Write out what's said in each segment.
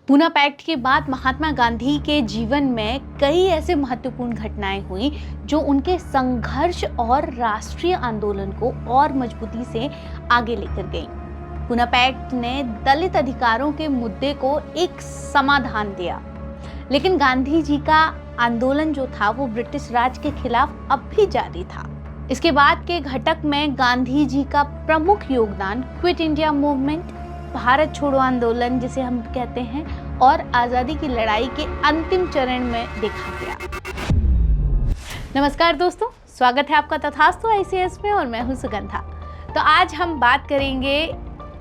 Poona pact के बाद महात्मा गांधी के जीवन में कई ऐसे महत्वपूर्ण घटनाएं हुई जो उनके संघर्ष और राष्ट्रीय आंदोलन को और मजबूती से आगे लेकर गई। पूना पैक्ट ने दलित अधिकारों के मुद्दे को एक समाधान दिया, लेकिन गांधी जी का आंदोलन जो था वो ब्रिटिश राज के खिलाफ अब भी जारी था। इसके बाद के घटक में गांधी जी का प्रमुख योगदान क्विट इंडिया मूवमेंट, भारत छोड़ो आंदोलन जिसे हम कहते हैं, और आजादी की लड़ाई के अंतिम चरण में देखा गया। नमस्कार दोस्तों, स्वागत है आपका तथास्तु ICS में और मैं हूं सुगंधा। तो आज हम बात करेंगे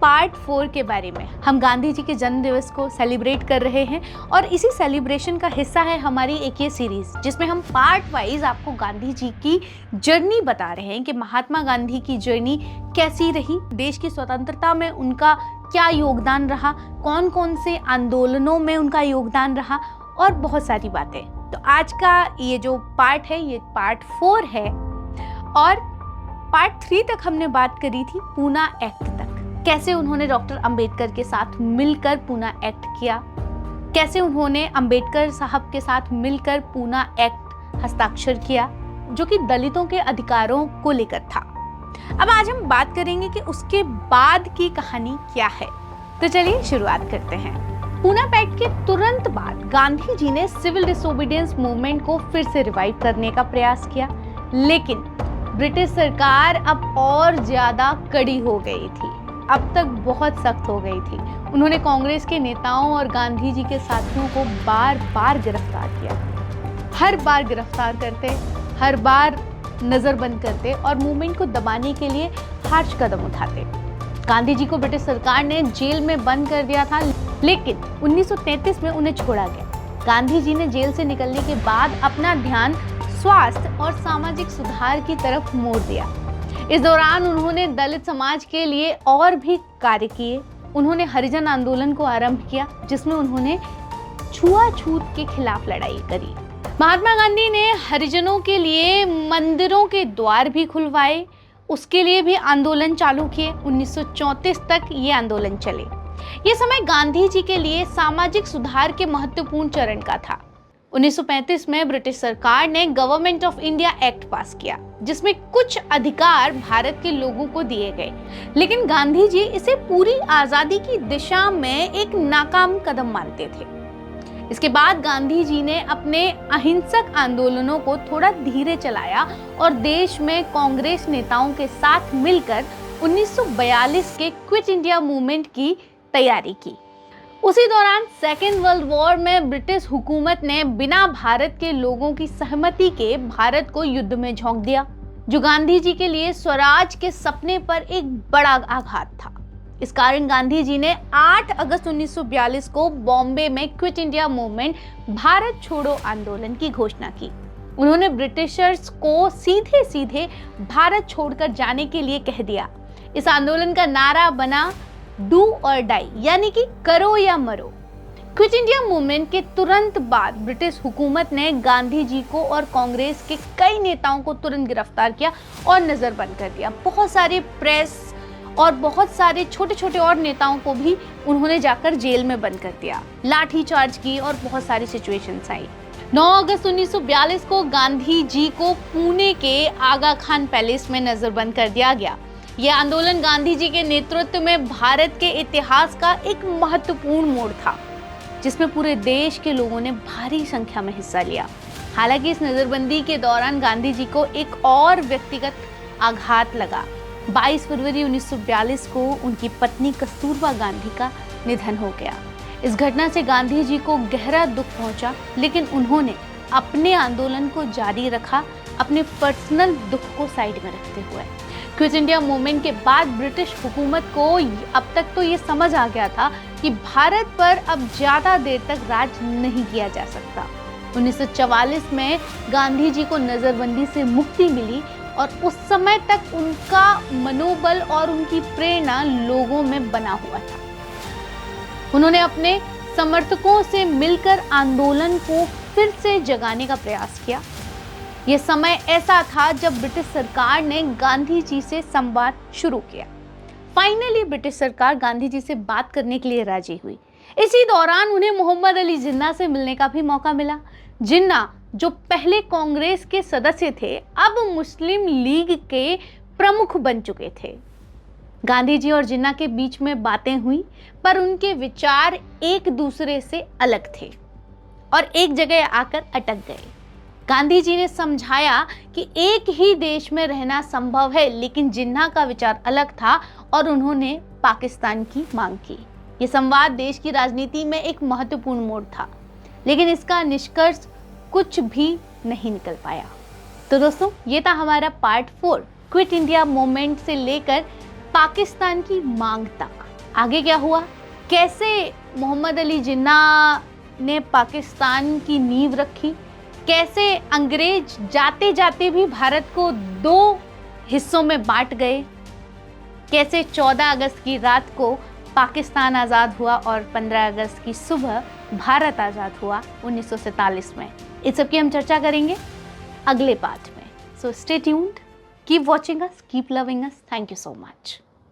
पार्ट 4 के बारे में। हम गांधी जी के जन्म दिवस को सेलिब्रेट कर रहे हैं और इसी सेलिब्रेशन का हिस्सा है हमारी एक ये सीरीज जिसमें हम पार्ट वाइज आपको गांधी जी की जर्नी बता रहे हैं कि महात्मा गांधी की जर्नी कैसी रही, देश की स्वतंत्रता में उनका क्या योगदान रहा, कौन कौन से आंदोलनों में उनका योगदान रहा और बहुत सारी बातें। तो आज का ये जो पार्ट है ये पार्ट 4 है और पार्ट 3 तक हमने बात करी थी पूना एक्ट तक। कैसे उन्होंने डॉक्टर अंबेडकर के साथ मिलकर पूना एक्ट किया, कैसे उन्होंने अंबेडकर साहब के साथ मिलकर पूना एक्ट हस्ताक्षर किया जो कि दलितों के अधिकारों को लेकर था। अब आज हम बात करेंगे कि उसके बाद की कहानी क्या है। तो चलिए शुरुआत करते हैं। पूना पैक्ट के तुरंत बाद गांधी जी ने सिविल डिसोबीडियंस मूवमेंट को फिर से रिवाइव करने का प्रयास किया, लेकिन ब्रिटिश सरकार अब और ज्यादा कड़ी हो गई थी, अब तक बहुत सख्त हो गई थी। उन्होंने कांग्रेस के नेताओं और गांधी जी के साथियों को बार बार गिरफ्तार किया। हर बार गिरफ्तार करते, हर बार नजरबंद करते और मूवमेंट को दबाने के लिए हार्श कदम उठाते। गांधी जी को ब्रिटिश सरकार ने जेल में बंद कर दिया था, लेकिन 1933 में उन्हें छोड़ा गया। गांधी जी ने जेल से निकलने के बाद अपना ध्यान स्वास्थ्य और सामाजिक सुधार की तरफ मोड़ दिया। इस दौरान उन्होंने दलित समाज के लिए और भी कार्य किए। उन्होंने हरिजन आंदोलन को आरंभ किया जिसमें उन्होंने छुआछूत के खिलाफ लड़ाई करी। महात्मा गांधी ने हरिजनों के लिए मंदिरों के द्वार भी खुलवाए, उसके लिए भी आंदोलन चालू किए। 1934 तक ये आंदोलन चले। ये समय गांधी जी के लिए सामाजिक सुधार के महत्वपूर्ण चरण का था। 1935 में ब्रिटिश सरकार ने गवर्नमेंट ऑफ इंडिया एक्ट पास किया जिसमें कुछ अधिकार भारत के लोगों को दिए गए, लेकिन गांधी जी इसे पूरी आजादी की दिशा में एक नाकाम कदम मानते थे। इसके बाद गांधी जी ने अपने अहिंसक आंदोलनों को थोड़ा धीरे चलाया और देश में कांग्रेस नेताओं के साथ मिलकर 1942 के क्विट इंडिया मूवमेंट की तैयारी की। उसी दौरान सेकेंड वर्ल्ड वॉर में ब्रिटिश हुकूमत ने बिना भारत के लोगों की सहमति के भारत को युद्ध में झोंक दिया, जो गांधी जी के लिए स्वराज के सपने पर एक बड़ा आघात था। इस कारण गांधी जी ने 8 अगस्त 1942 को बॉम्बे में क्विट इंडिया मूवमेंट भारत छोड़ो आंदोलन की घोषणा की। उन्होंने ब्रिटिशर्स को सीधे सीधे भारत छोड़कर जाने के लिए कह दिया। इस आंदोलन का नारा बना डू और डाई, यानी कि करो या मरो। क्विट इंडिया मूवमेंट के तुरंत बाद ब्रिटिश हुकूमत ने गांधी जी को और कांग्रेस के कई नेताओं को तुरंत गिरफ्तार किया और नजरबंद कर दिया। बहुत सारे प्रेस और बहुत सारे छोटे छोटे और नेताओं को भी उन्होंने जाकर जेल में बंद कर दिया, लाठीचार्ज की और बहुत सारी सिचुएशंस आई। 9 अगस्त 1942 को गांधी जी को पुणे के आगा खान पैलेस में नजरबंद कर दिया गया। यह आंदोलन गांधी जी के नेतृत्व में भारत के इतिहास का एक महत्वपूर्ण मोड़ था जिसमें पूरे देश के लोगों ने भारी संख्या में हिस्सा लिया। हालांकि इस नजरबंदी के दौरान गांधी जी को एक और व्यक्तिगत आघात लगा। 22 फरवरी 1942 को उनकी पत्नी कस्तूरबा गांधी का निधन हो गया। इस घटना से गांधी जी को गहरा दुख पहुंचा, लेकिन उन्होंने अपने आंदोलन को जारी रखा, अपने पर्सनल दुख को साइड में रखते हुए। क्विट इंडिया मूवमेंट के बाद ब्रिटिश हुकूमत को अब तक तो ये समझ आ गया था कि भारत पर अब ज्यादा देर तक राज नहीं किया जा सकता। 1944 में गांधी जी को नजरबंदी से मुक्ति मिली और उस समय तक उनका मनोबल और उनकी प्रेरणा लोगों में बना हुआ था। उन्होंने अपने समर्थकों से मिलकर आंदोलन को फिर से जगाने का प्रयास किया। यह समय ऐसा था जब ब्रिटिश सरकार ने गांधी जी से संवाद शुरू किया। फाइनली ब्रिटिश सरकार गांधी जी से बात करने के लिए राजी हुई। इसी दौरान उन्हें मोहम्मद अली जिन्ना से मिलने का भी मौका मिला। जिन्ना जो पहले कांग्रेस के सदस्य थे, अब मुस्लिम लीग के प्रमुख बन चुके थे। गांधी जी और जिन्ना के बीच में बातें हुई, पर उनके विचार एक दूसरे से अलग थे और एक जगह आकर अटक गए। गांधी जी ने समझाया कि एक ही देश में रहना संभव है, लेकिन जिन्ना का विचार अलग था और उन्होंने पाकिस्तान की मांग की। ये संवाद देश की राजनीति में एक महत्वपूर्ण मोड़ था, लेकिन इसका निष्कर्ष कुछ भी नहीं निकल पाया। तो दोस्तों, ये था हमारा पार्ट 4, क्विट इंडिया मूवमेंट से लेकर पाकिस्तान की मांग तक। आगे क्या हुआ, कैसे मोहम्मद अली जिन्ना ने पाकिस्तान की नींव रखी, कैसे अंग्रेज जाते जाते भी भारत को 2 हिस्सों में बांट गए, कैसे 14 अगस्त की रात को पाकिस्तान आज़ाद हुआ और 15 अगस्त की सुबह भारत आज़ाद हुआ 1947 में। इस सब की हम चर्चा करेंगे अगले पार्ट में। So stay tuned, keep watching us, keep loving us. Thank you so much.